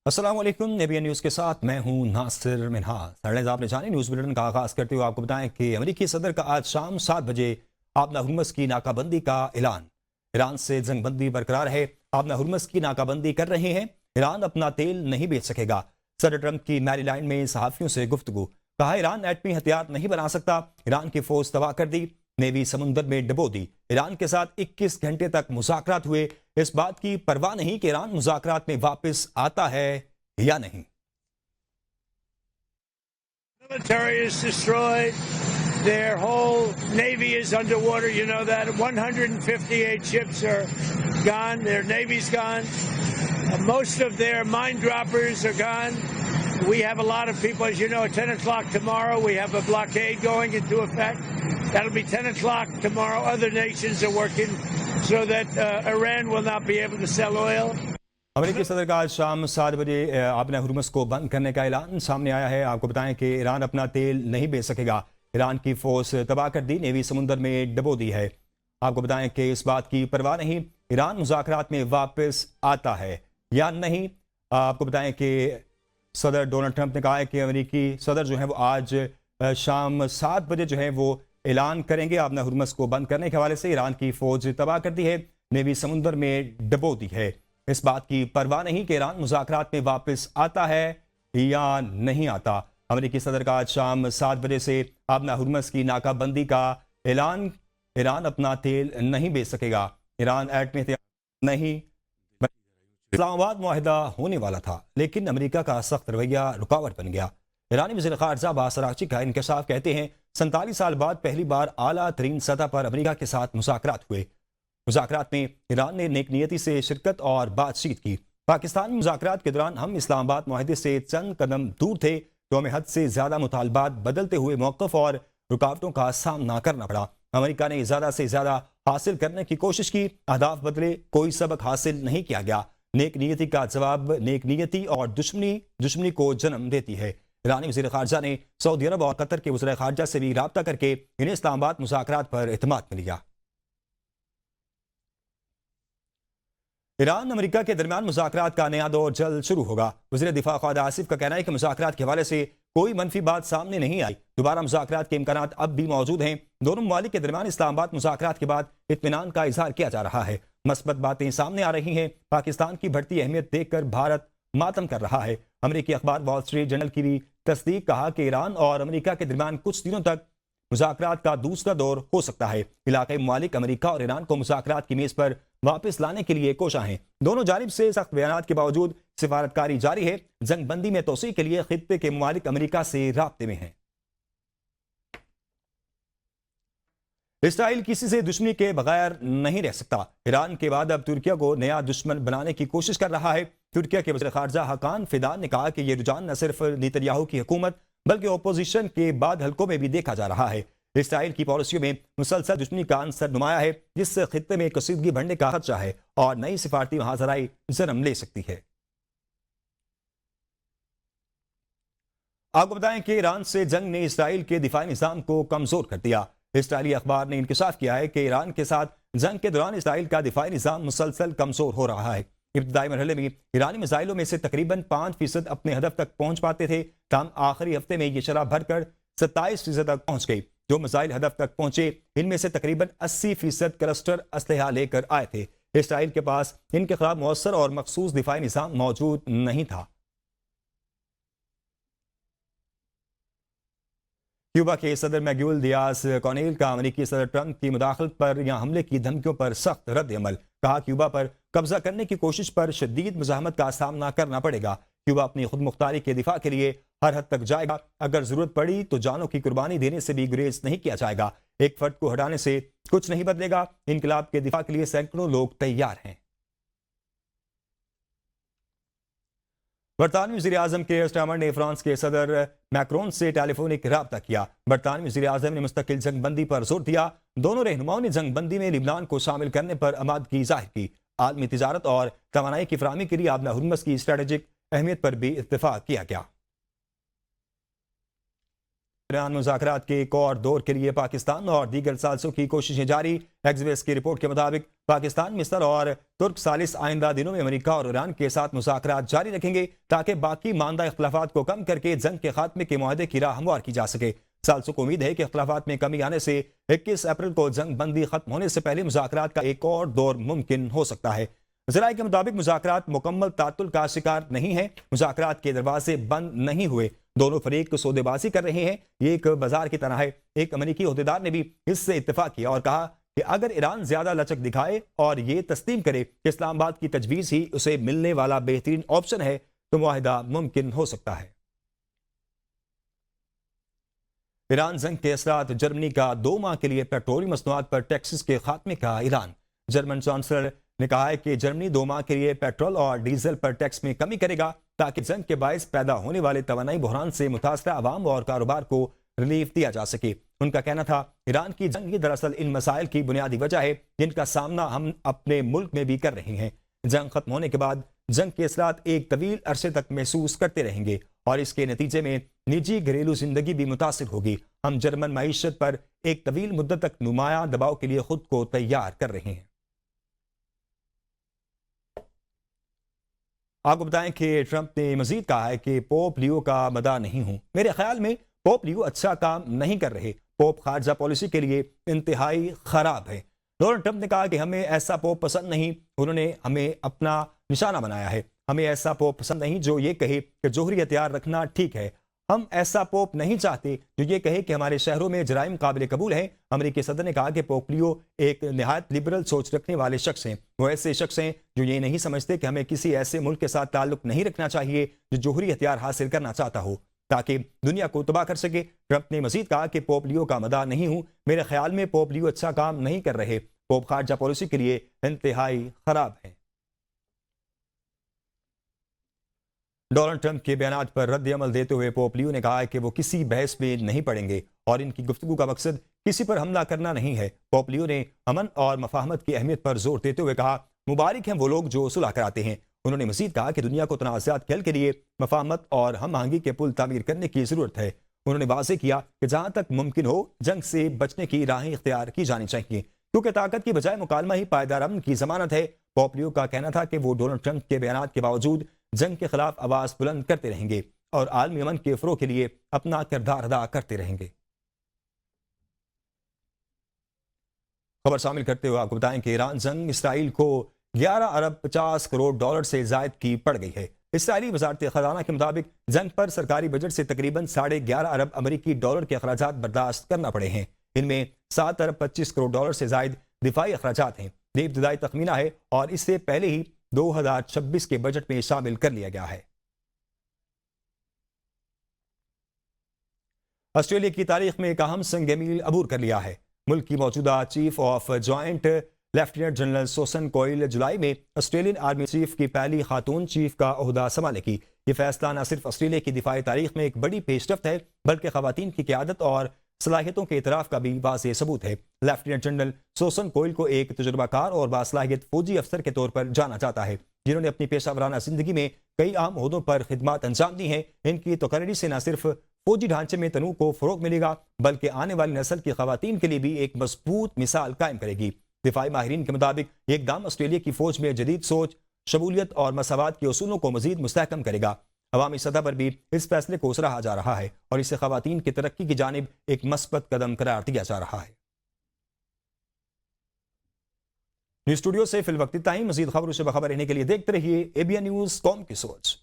السلام علیکم، ABN news کے ساتھ میں ہوں ناصر منہا۔ سرنیز آپ نے جانے نیوز بلیٹن کا آغاز کرتے ہوئے آپ کو بتائیں کہ امریکی صدر کا آج شام 7 بجے آبنہ ہرمز کی ناکہ بندی کا اعلان۔ ایران سے جنگ بندی برقرار ہے، آبنہ ہرمز کی ناکہ بندی کر رہے ہیں۔ ایران اپنا تیل نہیں بیچ سکے گا۔ صدر ٹرمپ کی میری لینڈ میں صحافیوں سے گفتگو، کہا ایران ایٹمی ہتھیار نہیں بنا سکتا۔ ایران کی فوج تباہ کر دی، نیوی سمندر میں ڈبو دی۔ ایران کے ساتھ 21 گھنٹے تک مذاکرات ہوئے، اس بات کی پرواہ نہیں کہ ایران مذاکرات میں واپس آتا ہے یا نہیں۔ Military is destroyed. Their whole navy is underwater. You know that 158 ships are gone. Their navy's gone. Most of their mine droppers are gone. We have a lot of people, as you know, at 10 o'clock tomorrow. We have a blockade going into effect. That'll be 10 o'clock tomorrow. Other nations are working so that Iran will not be able to sell oil. امریکی صدر کا آج شام 7 بجے آبنہ Hormuz کو بند کرنے کا اعلان سامنے آیا ہے۔ آپ کو بتائیں کہ ایران اپنا تیل نہیں بیچ سکے گا۔ ایران کی فوج تباہ کر دی، نیوی سمندر میں ڈبو دی ہے۔ آپ کو بتائیں کہ اس بات کی پرواہ نہیں، ایران مذاکرات میں واپس آتا ہے یا نہیں۔ آپ کو بتائیں کہ صدر ڈونلڈ ٹرمپ نے کہا ہے کہ امریکی صدر جو ہے وہ آج شام 7 بجے جو ہے وہ اعلان کریں گے آبنہ ہرمز کو بند کرنے کے حوالے سے۔ ایران کی فوج تباہ کر دی ہے، نیوی سمندر میں ڈبو دی ہے۔ اس بات کی پرواہ نہیں کہ ایران مذاکرات میں واپس آتا ہے یا نہیں آتا۔ امریکی صدر کا آج شام 7 بجے سے آبنہ ہرمز کی ناکہ بندی کا اعلان۔ ایران اپنا تیل نہیں بیچ سکے گا، ایران ایٹمی ہتھیار نہیں۔ اسلام آباد معاہدہ ہونے والا تھا لیکن امریکہ کا سخت رویہ رکاوٹ بن گیا۔ ایرانی وزیر خارجہ عباس اراغچی کا انکشاف، کہتے ہیں 47 سال بعد پہلی بار اعلیٰ ترین سطح پر امریکہ کے ساتھ مذاکرات ہوئے۔ مذاکرات میں ایران نے نیک نیتی سے شرکت اور بات چیت کی۔ پاکستان میں مذاکرات کے دوران ہم اسلام آباد معاہدے سے چند قدم دور تھے تو ہمیں حد سے زیادہ مطالبات، بدلتے ہوئے موقف اور رکاوٹوں کا سامنا کرنا پڑا۔ امریکہ نے زیادہ سے زیادہ حاصل کرنے کی کوشش کی، اہداف بدلے، کوئی سبق حاصل نہیں کیا گیا۔ نیک نیتی کا جواب نیک نیتی اور دشمنی کو جنم دیتی ہے۔ ایرانی وزیر خارجہ نے سعودی عرب اور قطر کے وزراء خارجہ سے بھی رابطہ کر کے انہیں اسلام آباد مذاکرات پر اعتماد میں لیا۔ ایران امریکہ کے درمیان مذاکرات کا نیا دور جلد شروع ہوگا۔ وزیر دفاع خالد آصف کا کہنا ہے کہ مذاکرات کے حوالے سے کوئی منفی بات سامنے نہیں آئی، دوبارہ مذاکرات کے امکانات اب بھی موجود ہیں۔ دونوں ممالک کے درمیان اسلام آباد مذاکرات کے بعد اطمینان کا اظہار کیا جا رہا ہے۔ مثبت باتیں سامنے آ رہی ہیں۔ پاکستان کی بڑھتی اہمیت دیکھ کر بھارت ماتم کر رہا ہے۔ امریکی اخبار وال اسٹریٹ جرنل کی بھی تصدیق، کہا کہ ایران اور امریکہ کے درمیان کچھ دنوں تک مذاکرات کا دوسرا دور ہو سکتا ہے۔ علاقائی ممالک امریکہ اور ایران کو مذاکرات کی میز پر واپس لانے کے لیے کوشاں ہیں۔ دونوں جانب سے سخت بیانات کے باوجود سفارتکاری جاری ہے۔ جنگ بندی میں توسیع کے لیے خطے کے ممالک امریکہ سے رابطے میں ہیں۔ اسرائیل کسی سے دشمنی کے بغیر نہیں رہ سکتا۔ ایران کے بعد اب ترکیہ کو نیا دشمن بنانے کی کوشش کر رہا ہے۔ ترکیہ کے وزیر خارجہ حکان فیدان نے کہا کہ یہ رجحان نہ صرف نیتن یاہو کی حکومت بلکہ اپوزیشن کے بعد حلقوں میں بھی دیکھا جا رہا ہے۔ اسرائیل کی پالیسیوں میں مسلسل دشمنی کا عنصر نمایاں ہے، جس سے خطے میں کشیدگی بڑھنے کا خدشہ ہے اور نئی سفارتی محاذرائی جنم لے سکتی ہے۔ آپ کو بتائیں کہ ایران سے جنگ نے اسرائیل کے دفاعی نظام کو کمزور کر دیا۔ اسرائیلی اخبار نے انکشاف کیا ہے کہ ایران کے ساتھ جنگ کے دوران اسرائیل کا دفاعی نظام مسلسل کمزور ہو رہا ہے۔ ابتدائی مرحلے میں ایرانی میزائلوں میں سے تقریباً 5% اپنے ہدف تک پہنچ پاتے تھے، تاہم آخری ہفتے میں یہ شرح بڑھ کر 27% تک پہنچ گئی۔ جو میزائل ہدف تک پہنچے ان میں سے تقریباً 80% کلسٹر اسلحہ لے کر آئے تھے۔ اسرائیل کے پاس ان کے خلاف مؤثر اور مخصوص دفاعی نظام موجود نہیں تھا۔ کیوبا کے صدر میگول دیاز کانیل کا امریکی صدر ٹرمپ کی مداخلت پر یا حملے کی دھمکیوں پر سخت رد عمل، کہا کیوبا پر قبضہ کرنے کی کوشش پر شدید مزاحمت کا سامنا کرنا پڑے گا۔ کیوبا اپنی خود مختاری کے دفاع کے لیے ہر حد تک جائے گا، اگر ضرورت پڑی تو جانوں کی قربانی دینے سے بھی گریز نہیں کیا جائے گا۔ ایک فرد کو ہٹانے سے کچھ نہیں بدلے گا، انقلاب کے دفاع کے لیے سینکڑوں لوگ تیار ہیں۔ برطانوی وزیر اعظم کیئر سٹارمر نے فرانس کے صدر میکرون سے ٹیلی فونک رابطہ کیا۔ برطانوی وزیر اعظم نے مستقل جنگ بندی پر زور دیا۔ دونوں رہنماؤں نے جنگ بندی میں لبنان کو شامل کرنے پر آمادگی ظاہر کی۔ عالمی تجارت اور توانائی کی فراہمی کے لیے آبنہ ہرمز کی اسٹریٹجک اہمیت پر بھی اتفاق کیا گیا۔ ایران مذاکرات کے ایک اور دور کے لیے پاکستان اور دیگر ثالثوں کی کوششیں جاری. ایکسپریس کی رپورٹ کے مطابق پاکستان، مصر اور ترک ثالث آئندہ دنوں میں امریکہ اور ایران کے ساتھ مذاکرات جاری رکھیں گے تاکہ باقی ماندہ اختلافات کو کم کر کے جنگ کے خاتمے کے معاہدے کی راہ ہموار کی جا سکے. ثالثوں کو امید ہے کہ اختلافات میں کمی آنے سے 21 اپریل کو جنگ بندی ختم ہونے سے پہلے مذاکرات کا ایک اور دور ممکن ہو سکتا ہے. ذرائع کے مطابق مذاکرات مکمل تعطل کا شکار نہیں ہیں. مذاکرات کے دروازے بند نہیں ہوئے. دونوں فریق سودے بازی کر رہے ہیں. یہ ایک بازار کی طرح ہے. ایک امریکی عہدیدار نے بھی اس سے اتفاق کیا اور کہا کہ اگر ایران زیادہ لچک دکھائے اور یہ تسلیم کرے کہ اسلام آباد کی تجویز ہی اسے ملنے والا بہترین آپشن ہے تو معاہدہ ممکن ہو سکتا ہے. ایران جنگ کے اثرات. جرمنی کا 2 ماہ کے لیے پیٹرولیم مصنوعات پر ٹیکسز کے خاتمے کا اعلان. جرمن چانسلر نے کہا ہے کہ جرمنی 2 ماہ کے لیے پیٹرول اور ڈیزل پر ٹیکس میں کمی کرے گا تاکہ جنگ کے باعث پیدا ہونے والے توانائی بحران سے متاثرہ عوام اور کاروبار کو ریلیف دیا جا سکے. ان کا کہنا تھا ایران کی جنگ ہی دراصل ان مسائل کی بنیادی وجہ ہے جن کا سامنا ہم اپنے ملک میں بھی کر رہے ہیں. جنگ ختم ہونے کے بعد جنگ کے اثرات ایک طویل عرصے تک محسوس کرتے رہیں گے اور اس کے نتیجے میں نجی گھریلو زندگی بھی متاثر ہوگی. ہم جرمن معیشت پر ایک طویل مدت تک نمایاں دباؤ کے لیے خود کو تیار کر رہے ہیں. آپ کو بتائیں کہ ٹرمپ نے مزید کہا ہے کہ پوپ لیو کا مداح نہیں ہوں. میرے خیال میں پوپ لیو اچھا کام نہیں کر رہے. پوپ خارجہ پالیسی کے لیے انتہائی خراب ہے. ڈونلڈ ٹرمپ نے کہا کہ ہمیں ایسا پوپ پسند نہیں. انہوں نے ہمیں اپنا نشانہ بنایا ہے. ہمیں ایسا پوپ پسند نہیں جو یہ کہے کہ جوہری ہتھیار رکھنا ٹھیک ہے. ہم ایسا پوپ نہیں چاہتے جو یہ کہے کہ ہمارے شہروں میں جرائم قابل قبول ہیں. امریکی صدر نے کہا کہ پوپ لیو ایک نہایت لبرل سوچ رکھنے والے شخص ہیں. وہ ایسے شخص ہیں جو یہ نہیں سمجھتے کہ ہمیں کسی ایسے ملک کے ساتھ تعلق نہیں رکھنا چاہیے جو جوہری ہتھیار حاصل کرنا چاہتا ہو تاکہ دنیا کو تباہ کر سکے. ٹرمپ نے مزید کہا کہ پوپ لیو کا مداح نہیں ہوں. میرے خیال میں پوپ لیو اچھا کام نہیں کر رہے. پوپ خارجہ پالیسی کے لیے انتہائی خراب ہے. ڈونلڈ ٹرمپ کے بیانات پر رد عمل دیتے ہوئے پوپ لیو نے کہا کہ وہ کسی بحث میں نہیں پڑیں گے اور ان کی گفتگو کا مقصد کسی پر حملہ کرنا نہیں ہے. پوپ لیو نے امن اور مفاہمت کی اہمیت پر زور دیتے ہوئے کہا مبارک ہیں وہ لوگ جو صلح کراتے ہیں. انہوں نے مزید کہا کہ دنیا کو تنازعات کے حل کے لیے مفاہمت اور ہم آہنگی کے پل تعمیر کرنے کی ضرورت ہے. انہوں نے واضح کیا کہ جہاں تک ممکن ہو جنگ سے بچنے کی راہیں اختیار کی جانی چاہیے کیونکہ طاقت کی بجائے مکالمہ ہی پائیدار امن کی ضمانت ہے. پوپ لیو کا کہنا تھا کہ وہ ڈونلڈ ٹرمپ کے بیانات کے باوجود جنگ کے خلاف آواز بلند کرتے رہیں گے اور عالمی امن کے فروغ کے لیے اپنا کردار ادا کرتے رہیں گے. خبر شامل کرتے ہوئے آپ کو بتائیں کہ ایران جنگ اسرائیل کو 11 ارب 50 کروڑ ڈالر سے زائد کی پڑ گئی ہے. اسرائیلی وزارت خزانہ کے مطابق جنگ پر سرکاری بجٹ سے تقریباً 11.5 ارب امریکی ڈالر کے اخراجات برداشت کرنا پڑے ہیں. ان میں 7 ارب 25 کروڑ ڈالر سے زائد دفاعی اخراجات ہیں. یہ ابتدائی تخمینہ ہے اور اس سے پہلے ہی 2026 کے بجٹ میں شامل کر لیا گیا ہے. آسٹریلیا کی تاریخ میں ایک اہم سنگ میل عبور کر لیا ہے. ملک کی موجودہ chief of joint lieutenant general Susan Coyle جولائی میں آسٹریلین آرمی چیف کی پہلی خاتون چیف کا عہدہ سنبھالے گی. یہ فیصلہ نہ صرف آسٹریلیا کی دفاعی تاریخ میں ایک بڑی پیش رفت ہے بلکہ خواتین کی قیادت اور صلاحیتوں کے اعتراف کا بھی واضح ثبوت ہے. لیفٹیننٹ جنرل سوسن کوئل کو ایک تجربہ کار اور باصلاحیت فوجی افسر کے طور پر جانا جاتا ہے جنہوں نے اپنی پیشہ ورانہ زندگی میں کئی اہم عہدوں پر خدمات انجام دی ہیں. ان کی تقرری سے نہ صرف فوجی ڈھانچے میں تنوع کو فروغ ملے گا بلکہ آنے والی نسل کی خواتین کے لیے بھی ایک مضبوط مثال قائم کرے گی. دفاعی ماہرین کے مطابق یہ اقدام آسٹریلیا کی فوج میں جدید سوچ، شمولیت اور مساوات کے اصولوں کو مزید مستحکم کرے گا. عوامی سطح پر بھی اس فیصلے کو سراہا جا رہا ہے اور اسے خواتین کی ترقی کی جانب ایک مثبت قدم قرار دیا جا رہا ہے. نیوز اسٹوڈیو سے فی الوقت اتنا ہی. مزید خبروں سے باخبر رہنے کے لیے دیکھتے رہیے ABN نیوز قوم کی سوچ.